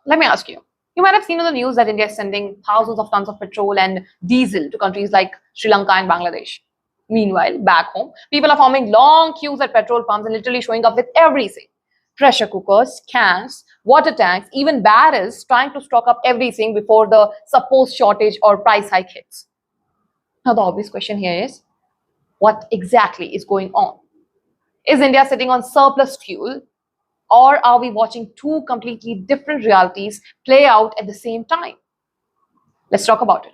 Let me ask you. You might have seen on the news that India is sending thousands of tons of petrol and diesel to countries like Sri Lanka and Bangladesh. Meanwhile, back home, people are forming long queues at petrol pumps and literally showing up with everything. Pressure cookers, cans, water tanks, even barrels trying to stock up everything before the supposed shortage or price hike hits. Now, the obvious question here is, what exactly is going on? Is India sitting on surplus fuel, or are we watching two completely different realities play out at the same time? Let's talk about it.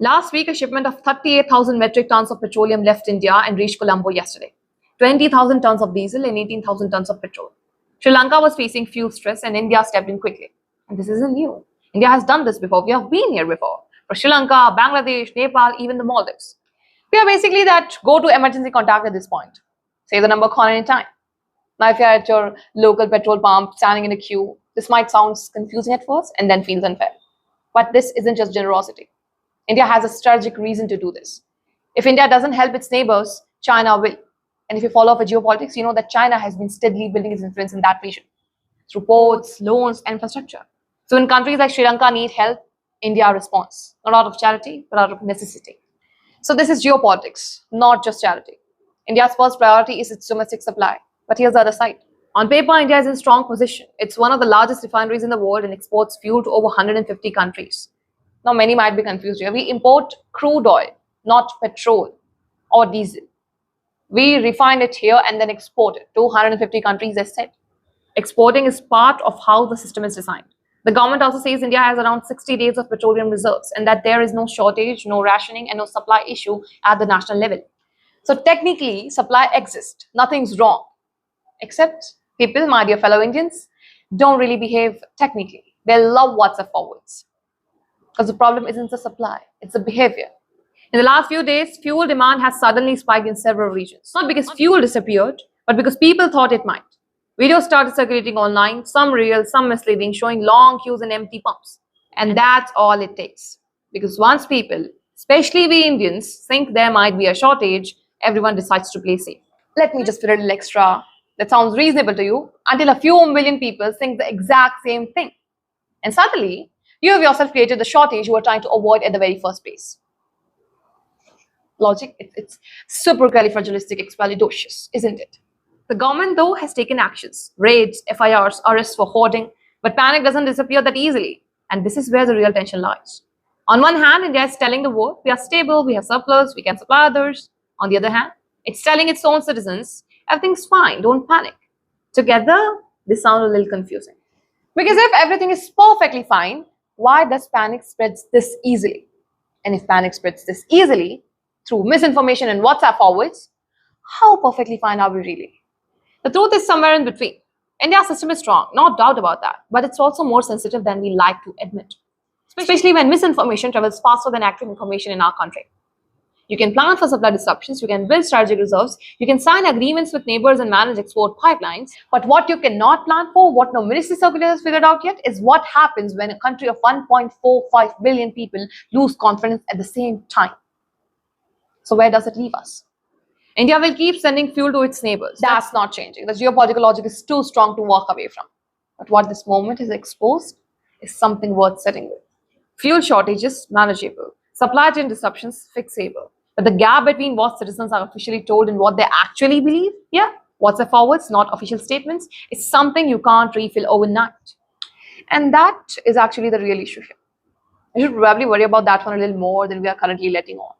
Last week, a shipment of 38,000 metric tons of petroleum left India and reached Colombo yesterday. 20,000 tons of diesel and 18,000 tons of petrol. Sri Lanka was facing fuel stress and India stepped in quickly. And this isn't new. India has done this before. We have been here before. For Sri Lanka, Bangladesh, Nepal, even the Maldives. We are basically that go-to emergency contact at this point. Say the number, call anytime. Now, if you're at your local petrol pump, standing in a queue, this might sound confusing at first and then feels unfair. But this isn't just generosity. India has a strategic reason to do this. If India doesn't help its neighbors, China will. And if you follow for geopolitics, you know that China has been steadily building its influence in that region through ports, loans, and infrastructure. So when countries like Sri Lanka need help, India responds, not out of charity, but out of necessity. So this is geopolitics, not just charity. India's first priority is its domestic supply. But here's the other side. On paper, India is in strong position. It's one of the largest refineries in the world and exports fuel to over 150 countries. Now, many might be confused here. We import crude oil, not petrol or diesel. We refine it here and then export it to 150 countries, as said. Exporting is part of how the system is designed. The government also says India has around 60 days of petroleum reserves and that there is no shortage, no rationing, and no supply issue at the national level. So technically, supply exists. Nothing's wrong. Except people, my dear fellow Indians, don't really behave technically. They love WhatsApp forwards. Because the problem isn't the supply, it's the behavior. In the last few days, fuel demand has suddenly spiked in several regions. Not because fuel disappeared, but because people thought it might. Videos started circulating online, some real, some misleading, showing long queues and empty pumps. And that's all it takes. Because once people, especially we Indians, think there might be a shortage, everyone decides to play safe. Let me just put a little extra that sounds reasonable to you until a few million people think the exact same thing. And suddenly, you have yourself created the shortage you were trying to avoid at the very first place. Logic, it's supercalifragilisticexpialidocious, isn't it? The government, though, has taken actions, raids, FIRs, arrests for hoarding, but panic doesn't disappear that easily. And this is where the real tension lies. On one hand, India is telling the world, we are stable, we have surplus, we can supply others. On the other hand, it's telling its own citizens, everything's fine, don't panic. Together, they sound a little confusing. Because if everything is perfectly fine, why does panic spread this easily? And if panic spreads this easily through misinformation and WhatsApp forwards, how perfectly fine are we really? The truth is somewhere in between. India's system is strong, no doubt about that, but it's also more sensitive than we like to admit. Especially when misinformation travels faster than accurate information in our country. You can plan for supply disruptions, you can build strategic reserves, you can sign agreements with neighbors and manage export pipelines. But what you cannot plan for, what no ministry circular has figured out yet, is what happens when a country of 1.45 billion people lose confidence at the same time. So where does it leave us? India will keep sending fuel to its neighbors. That's not changing. The geopolitical logic is too strong to walk away from. But what this moment has exposed is something worth sitting with. Fuel shortages, manageable. Supply chain disruptions, fixable. But the gap between what citizens are officially told and what they actually believe, WhatsApp forwards, not official statements, is something you can't refill overnight. And that is actually the real issue here. We should probably worry about that one a little more than we are currently letting on.